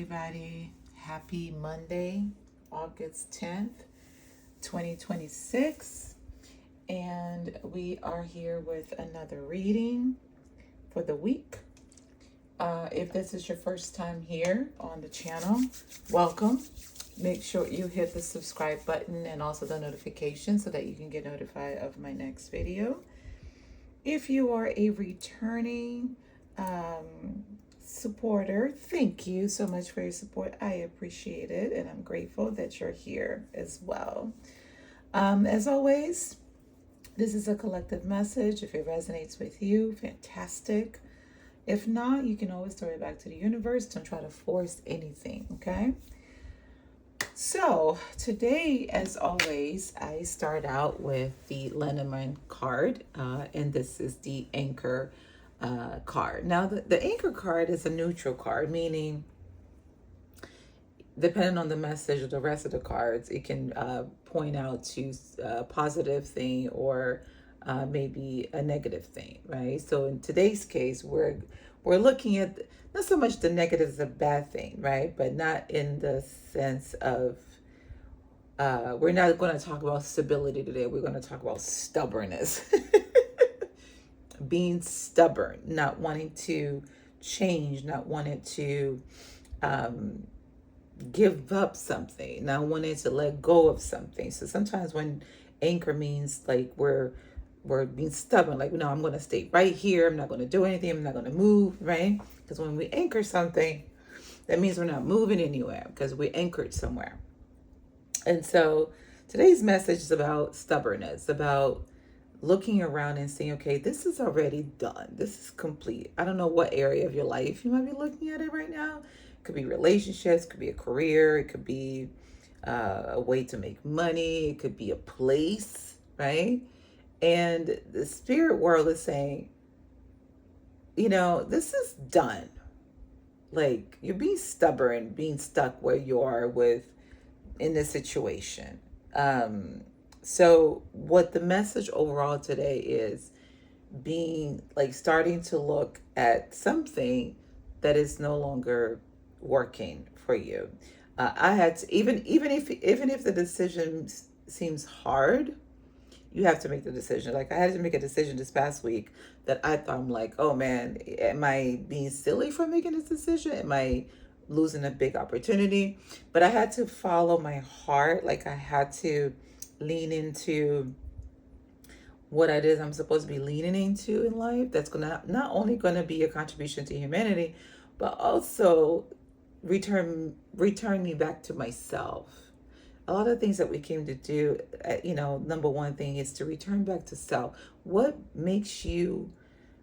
everybody. Happy Monday, August 10th, 2026. And we are here with another reading for the week. If this is your first time here on the channel, welcome. Make sure you hit the subscribe button and also the notification so that you can get notified of my next video. If you are a returning supporter, thank you so much for your support. I appreciate it, and I'm grateful that you're here as well. As always, this is a collective message. If it resonates with you, fantastic. If not, you can always throw it back to the universe. Don't try to force anything, okay? So today, as always, I start out with the Lenormand card, and this is the Anchor card. Now, the Anchor card is a neutral card, meaning depending on the message of the rest of the cards, it can point out to a positive thing or maybe a negative thing, right? So in today's case, we're looking at not so much the negative as a bad thing, right? But not in the sense of we're not going to talk about stability today. We're going to talk about stubbornness. Being stubborn, not wanting to change, not wanting to give up something, not wanting to let go of something. So sometimes when anchor means like we're being stubborn, like, no, I'm going to stay right here. I'm not going to do anything. I'm not going to move, right? Because when we anchor something, that means we're not moving anywhere because we anchored somewhere. And so today's message is about stubbornness, about looking around and saying, okay, this is already done. This is complete. I don't know what area of your life you might be looking at it right now. It could be relationships, it could be a career, it could be a way to make money, it could be a place, right? And the spirit world is saying, this is done. Like, you're being stubborn, being stuck where you are in this situation. So what the message overall today is being like starting to look at something that is no longer working for you. I had to, even if the decision seems hard, you have to make the decision. Like, I had to make a decision this past week that I thought, I'm like, oh man, am I being silly for making this decision? Am I losing a big opportunity? But I had to follow my heart. Like, I had to lean into what it is I'm supposed to be leaning into in life. That's not only gonna be a contribution to humanity, but also return me back to myself. A lot of things that we came to do, number one thing is to return back to self. What makes you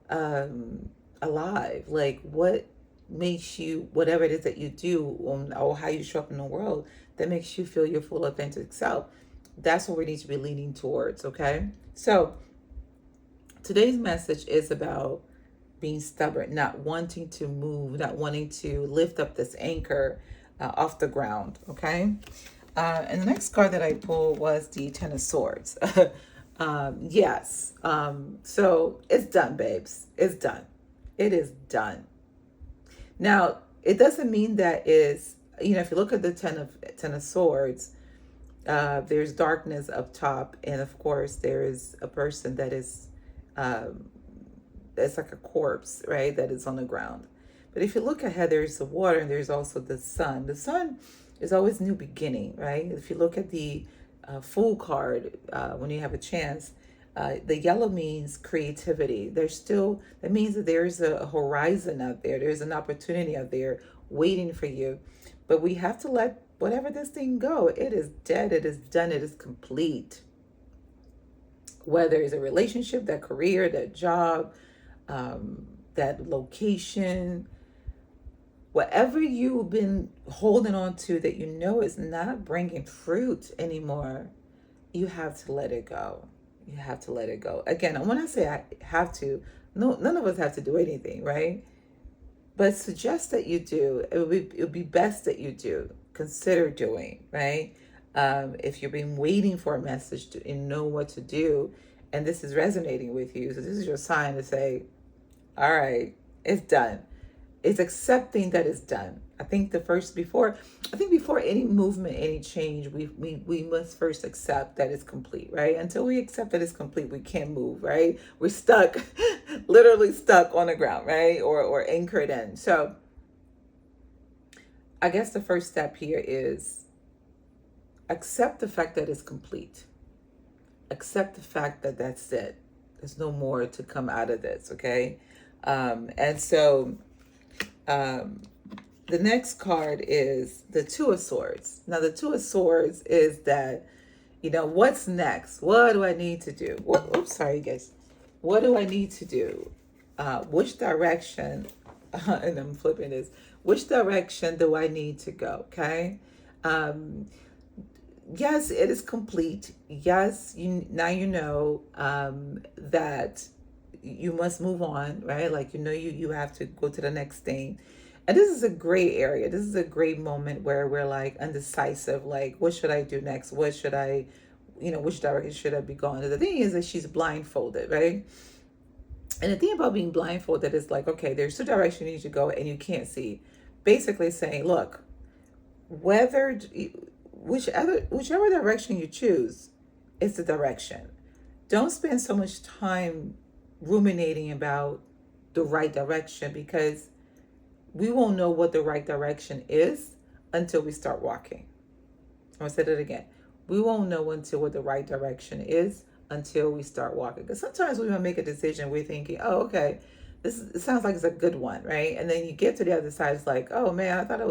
alive? Like, what makes you, whatever it is that you do, or how you show up in the world, that makes you feel your full authentic self. That's what we need to be leaning towards, okay? So today's message is about being stubborn, not wanting to move, not wanting to lift up this anchor off the ground, okay? And the next card that I pulled was the Ten of Swords. Yes. So it's done, babes. It's done. It is done. Now, it doesn't mean that is, if you look at the Ten of Swords, there's darkness up top, and of course there is a person that is it's like a corpse, right, that is on the ground. But if you look ahead, there's the water and there's also the sun. The sun is always new beginning, right? If you look at the Fool card, when you have a chance, the yellow means creativity. That means that there's a horizon out there. There's an opportunity out there waiting for you. But we have to let whatever this thing go. It is dead. It is done. It is complete. Whether it's a relationship, that career, that job, that location, whatever you've been holding on to that is not bringing fruit anymore, you have to let it go. You have to let it go. Again, when I say I have to, no, none of us have to do anything, right? But suggest that you do. It would be best that you do. Consider doing, right? If you've been waiting for a message and know what to do, and this is resonating with you, so this is your sign to say, all right, it's done. It's accepting that it's done. I think before any movement, any change, we must first accept that it's complete, right? Until we accept that it's complete, we can't move, right? We're stuck, literally stuck on the ground, right? Or anchored in. So I guess the first step here is accept the fact that it's complete. Accept the fact that that's it. There's no more to come out of this, okay? And so the next card is the Two of Swords. Now, the Two of Swords is that, what's next? What do I need to do? Oops, sorry, guys. What do I need to do? Which direction, and I'm flipping this, which direction do I need to go, okay? Yes, it is complete. Yes, now you know that you must move on, right? Like, you have to go to the next thing. And this is a gray area. This is a gray moment where we're like undecisive, like, what should I do next? What should I, which direction should I be going? The thing is that she's blindfolded, right? And the thing about being blindfolded is like, okay, there's two directions you need to go and you can't see. Basically saying, look, whichever direction you choose is the direction. Don't spend so much time ruminating about the right direction, because we won't know what the right direction is until we start walking. I'm going to say that again. We won't know what the right direction is until we start walking. Because sometimes we want to make a decision, we're thinking, oh, okay, it sounds like it's a good one, right? And then you get to the other side, it's like, oh man, I thought it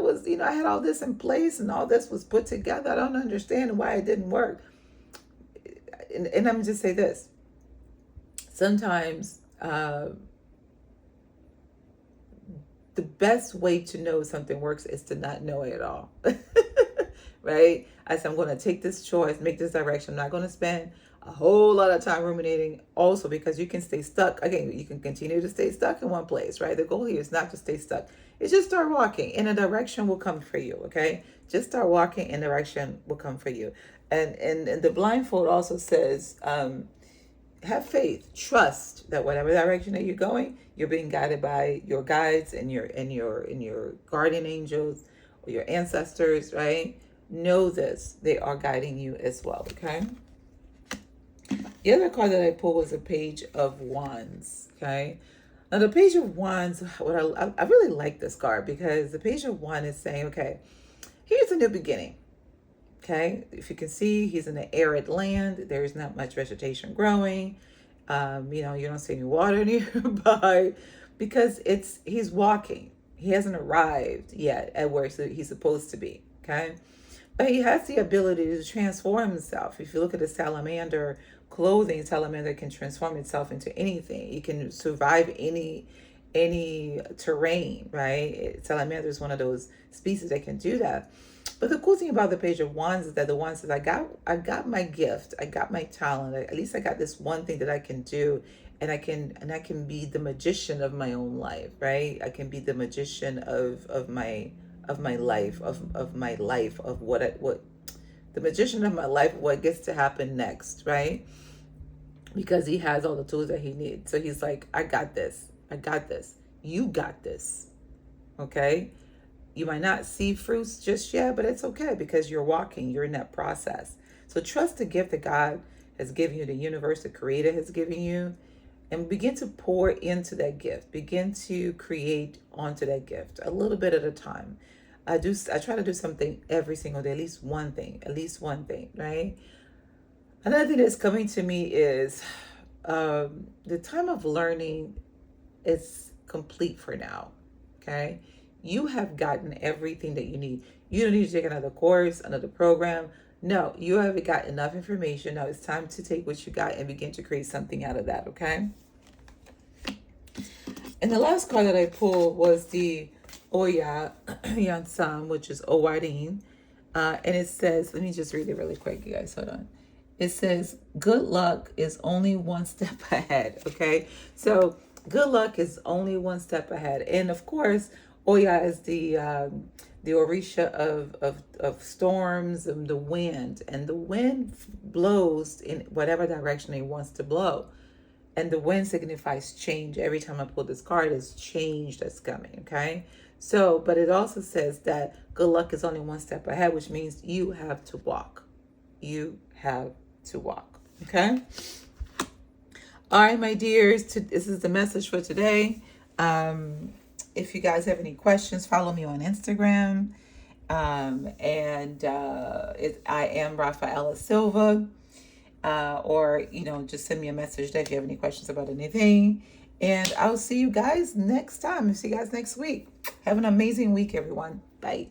was, I had all this in place and all this was put together. I don't understand why it didn't work. And I'm just say this. Sometimes the best way to know something works is to not know it at all. Right? I said, I'm going to take this choice, make this direction. I'm not going to spend a whole lot of time ruminating, also because you can stay stuck. Again, you can continue to stay stuck in one place, right? The goal here is not to stay stuck. It's just start walking and a direction will come for you, okay? Just start walking and direction will come for you. And the blindfold also says, have faith, trust that whatever direction that you're going, you're being guided by your guides and your guardian angels or your ancestors, right? Know this, they are guiding you as well, okay? The other card that I pulled was a Page of Wands, okay? Now the Page of Wands, I really like this card because the Page of Wands is saying, okay, here's a new beginning, okay? If you can see, he's in an arid land. There's not much vegetation growing. You don't see any water nearby because he's walking. He hasn't arrived yet at where he's supposed to be, okay? But he has the ability to transform himself. If you look at the salamander clothing, salamander can transform itself into anything. It can survive any terrain, right? Salamander is one of those species that can do that. But the cool thing about the Page of Wands is that the Wand says, I got my gift, I got my talent. At least I got this one thing that I can do, and I can be the magician of my own life, right? I can be the magician of my life, the magician of my life, what gets to happen next, right? Because he has all the tools that he needs. So he's like, I got this. You got this. Okay? You might not see fruits just yet, but it's okay because you're walking, you're in that process. So trust the gift that God has given you, the universe, the Creator has given you, and begin to pour into that gift. Begin to create onto that gift a little bit at a time. I try to do something every single day, at least one thing, right? Another thing that's coming to me is the time of learning is complete for now, okay? You have gotten everything that you need. You don't need to take another course, another program. No, you have got enough information. Now it's time to take what you got and begin to create something out of that, okay? And the last card that I pulled was the Oya Yansam, which is Owarin. And it says, let me just read it really quick, you guys. Hold on. It says, good luck is only one step ahead, okay? So good luck is only one step ahead. And of course, Oya is the Orisha of storms and the wind. And the wind blows in whatever direction it wants to blow. And the wind signifies change. Every time I pull this card, it's change that's coming, okay? So, but it also says that good luck is only one step ahead, which means you have to walk. You have to walk. Okay? All right, my dears, this is the message for today. If you guys have any questions, follow me on Instagram. I am raphasilva. Or, just send me a message there if you have any questions about anything. And I'll see you guys next time. See you guys next week. Have an amazing week, everyone. Bye.